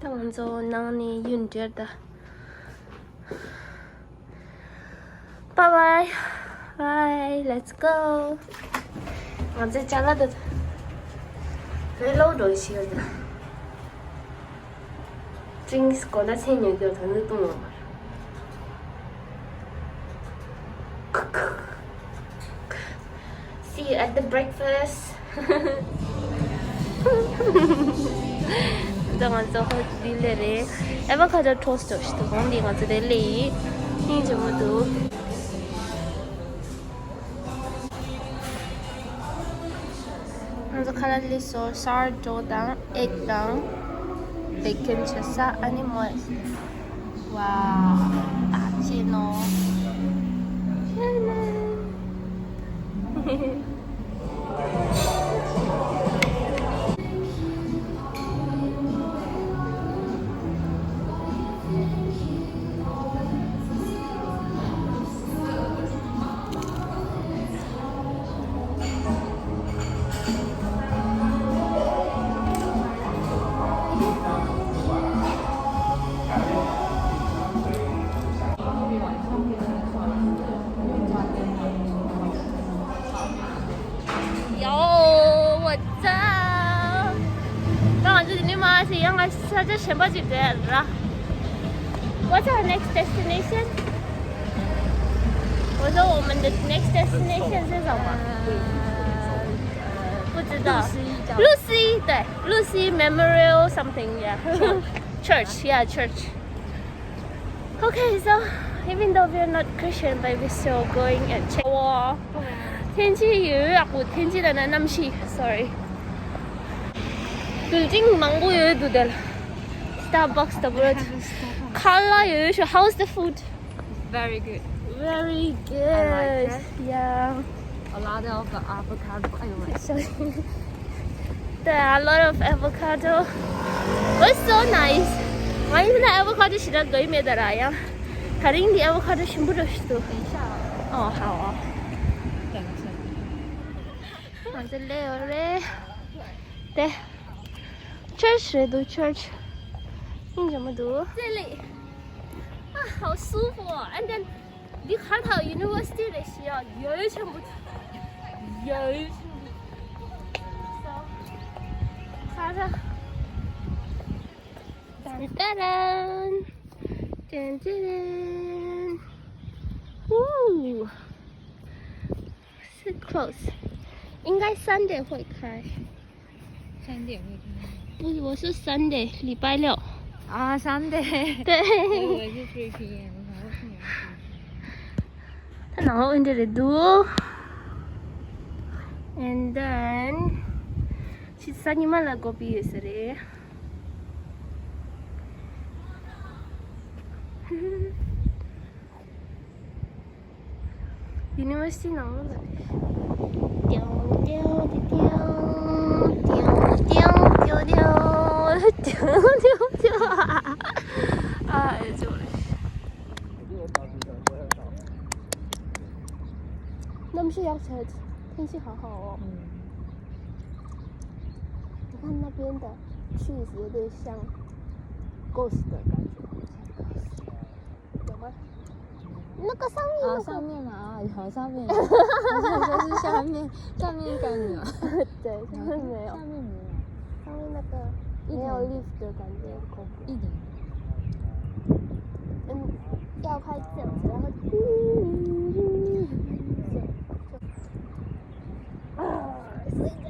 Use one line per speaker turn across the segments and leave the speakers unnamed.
当做让你晕着的。拜拜，拜 ，Let's go。我在家了的，在老多些的。真是搞得才牛叫，他是动了嘛。See you at the breakfast. Dengan zohor dilere, avocado toast işte. Onu dengan zedeli, ince mudu. Nanti kalau liso sourdough dan egg dan bacon chasa animal. Wow, acino. What's our next destination? 我说我们的 next destination 是什么？不知道。Lucy 对 ，Lucy Memorial something yeah. Church yeah church. Okay, so even though we're not Christian, but we're still going and check. 哇，天气有点热，天气的那么细 ，sorry. 빌딩 망고 여기도 돼. Starbucks the bread. Color 여기. How's the food?
Very good.
Very good.
I like it.
Yeah.
A lot of avocado.
There are a lot of avocado. It's so nice. 많이 는 avocado 시작 거의 매달아야. 다른 데 avocado 심부러 시도.
等一下
哦，好啊。
等一下。
我这里有嘞。对。Church 读 church。你怎么读？这里。啊，好舒服哦。And then 你看到 university 的时候，有全部，有全部。看着。噔噔噔，噔噔噔。呜。是 close。应该3点会开。
3点会开。
不是，我是Sunday，礼拜六。
啊，Sunday。
对。
我以为是3 PM， 我想说
然后 in the do and then 식사님만 하고 비했으래. University 너무 아, 이제那么是要才天气好好哦。你看那边的 trees 有点像 ghost 的感觉，有吗？那个上面、那个
上面啊，好上面。我想说是下面，下面应该没有。
对，上面没有。
上面没有。
上面那个没有 leaf 的感觉，
一点。
要开这样子，然后睡觉。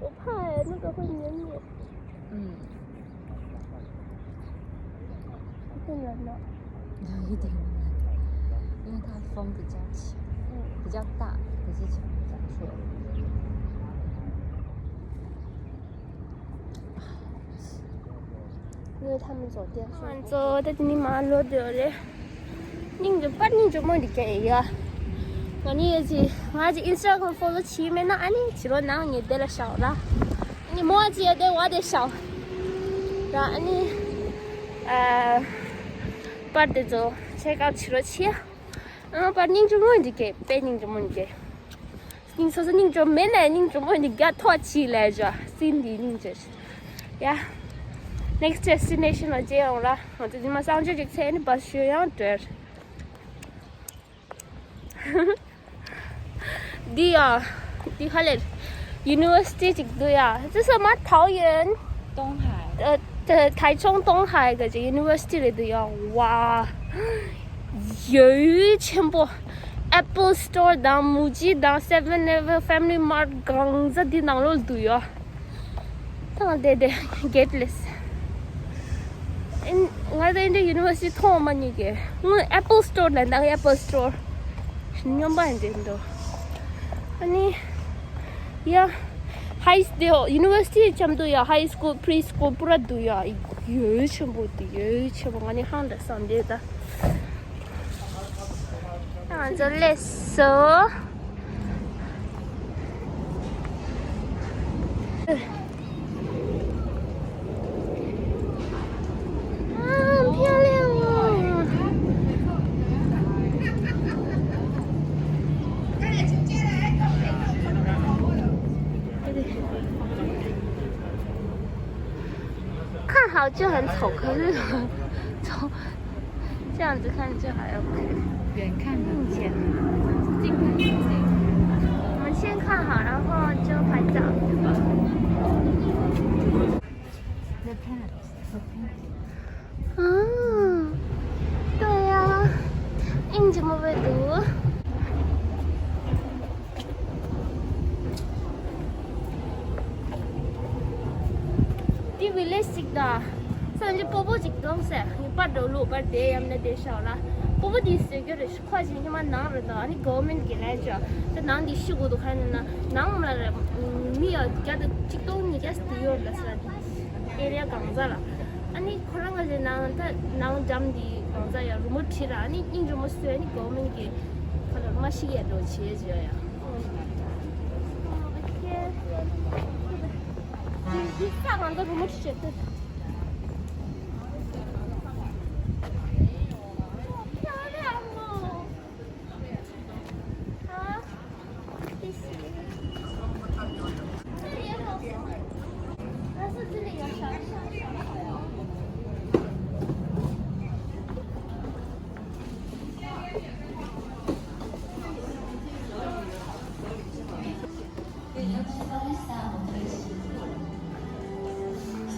我怕那个会黏黏。有点冷了。
有一点冷，因为它风比较强，比较大，可是强比较脆。
因为他们走电顺。走的你马路的嘞，你就把你就没得给呀。我你也是，我还是 Instagram follow 前面那安尼，只罗那你得了少了，你莫记得我得少，然后你把这走check out 去了去，然后把你就没得给，别你就没得给。你说是你就没来，你就没得给拖起来着，心里你这是，呀。Next destination 了，这样了，我最近马上就去车的把学样这。đi à đi khai lên university trực đối à这是吗桃园
东海
台中东海嘅这 university 嚟對啊哇有全部 Apple Store 當母雞當 7-Eleven Family Mart 剛在啲當路對啊當對對 gateless 我哋呢 university 通嘛你嘅我 Apple Store 嚟當 Apple Store 是你辦的都아니 야 하이스데요 유니버시티 참도야 하이스쿨 프리스쿨 뿌라도야 이거 전부디 전부 아니 한다 산데다 완전 les어看好就很丑，可是从这样子看就还 OK。
远看很
近
近看很近。
我们先看好，然后就拍照，对吧？
The pants, the pants.
嗯，对呀、你怎么会读？ đi village dịch đó xong rồi bố bố dịch đông sẽ nhưng bắt đầu lũ bắt để em này để sao là bố bố đi sẽ cái rồi khoa gì nhưng mà nắng rồi đó anh government cái này cho cái nắng đi siêu đồ hay là nắng mà là mi ở cái đó dịch đông như cái studio là sao area càng ra là anh 그런 거 이제 나는 잠디 강자야 루모티라 아니 인좀 못해 아니 government cái 그런 맛이게 도 지어줘야一下完都怎么吃的？好漂亮哦！啊，谢谢。这里也好小，但是这里有小海哦。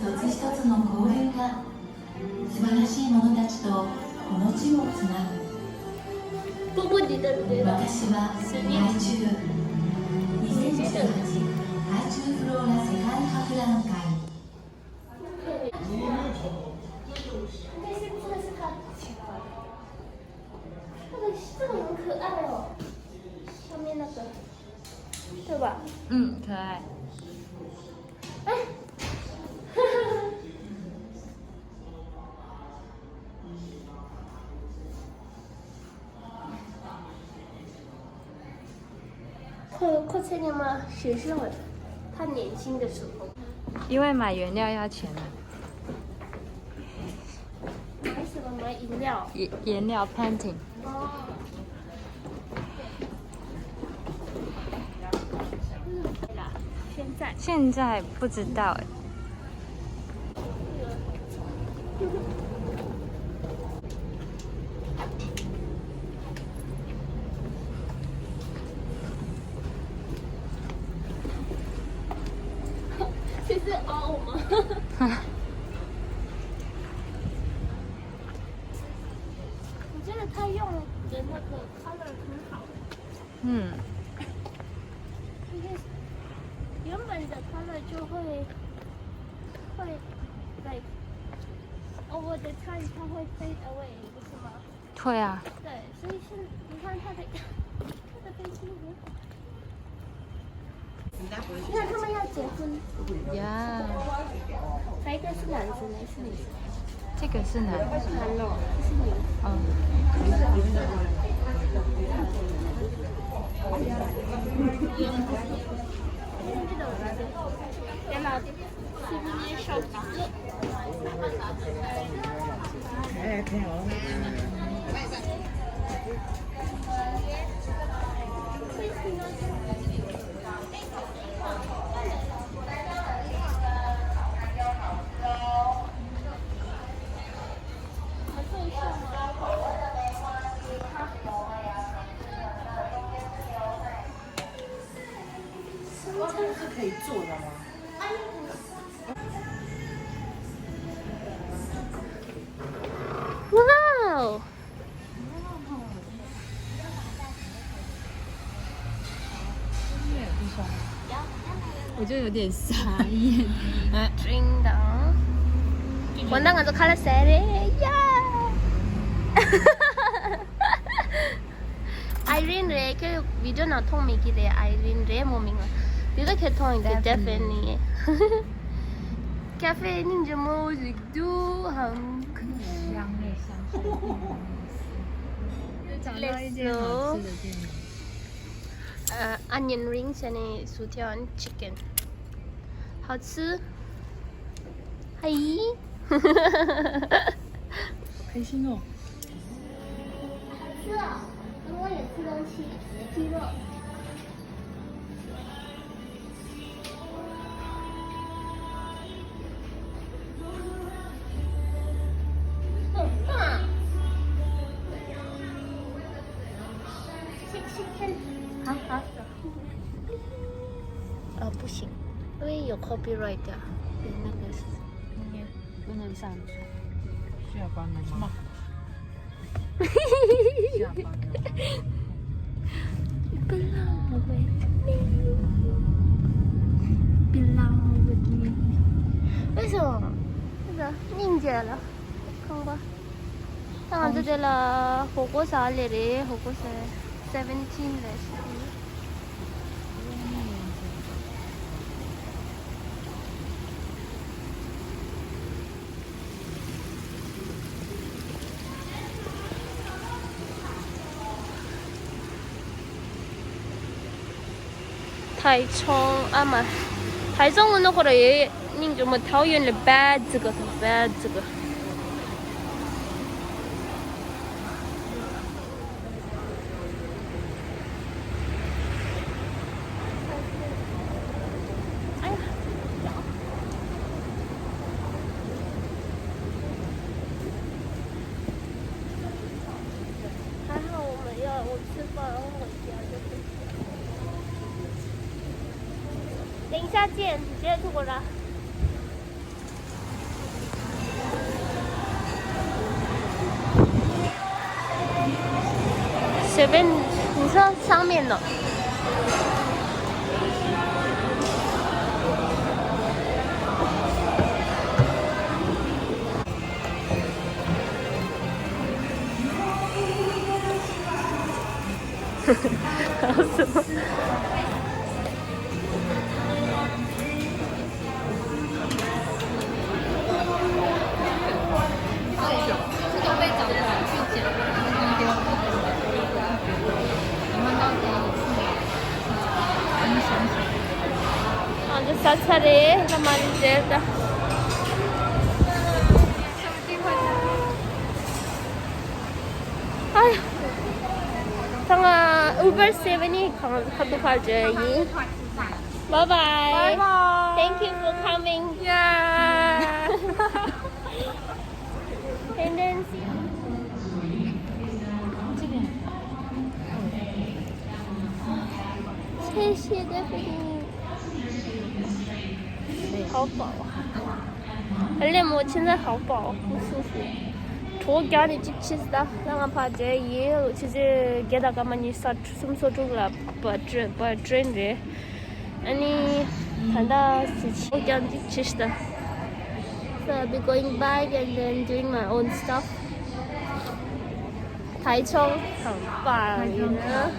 一つ一つの交流が素晴らしい者たちとこの地をつなぐ。私は害虫2018害虫フローラ世界博覧会。
这个很可爱哦，上面那个，对吧？
嗯，可爱。
哎。快参加吗？学生了，他年轻的时候。
因为买原料要钱的。
买什么？买饮料。
颜料 painting。
哦。
现在不知道哎。
这是凹吗？我觉得他用的那个 color 很好。
嗯。
原本的 color 就会 like over the time 它会 fade away 不是吗？
会啊。
对，所以是你看它的飞机服。你看他们要结婚。
呀。
哪一个是男生，哪个是女生？
这个是男。
男哦，这是女。
哎，挺好。
就有点傻眼。
真的。원당 가서 칼라세레 야. Irene Ray cái video nào thông mình kia để Irene Ray một mình thì rất là thông thì definitely cà phê nhưng mà mua gì du hầm
香的香水。找到一间好吃的店了。
onion rings and 薯条 and chicken 好吃嗨
开心哦。
吃了跟我也吃东西鸡肉不行，因为有 copyright 的，有那个
不能上传。
下班了吗？下班了。
Belong with me. Belong with me. 为什么？这个凝结了，看吧。看这里了，火锅啥来的？火锅是17来着。台中啊嘛，台中我那会儿也，你怎么桃园的板子个，板子个。哎呀，还好我们要我吃饭然后回家就可以。等一下见，直接出国了。随便，你说上面的。什么？사찰에 가만히 있다. 아휴, 상아 Uber 7이 한국 가져야지. Bye bye. Thank you for coming.
Yeah.
And then see. 谢谢的飞机。好饱啊！而且我现在好饱，不舒服。저기안에 지치다. 나 봐제 이 진짜 게다가 많이 숨소주가 버트렌데. 아니 단다 저기안 지치다. So I'll be going back and then doing my own stuff. 台中很棒呢。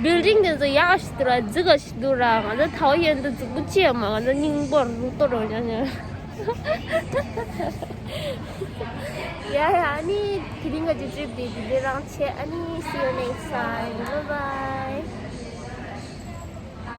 빌딩에서 야시더라, 저것이더라. 나 타오현도 못 지어마. 나 닝벌로 떨어지냐. 야, 아니, 그린 거 주지, 비비랑 채. 아니, see you next time. Bye bye.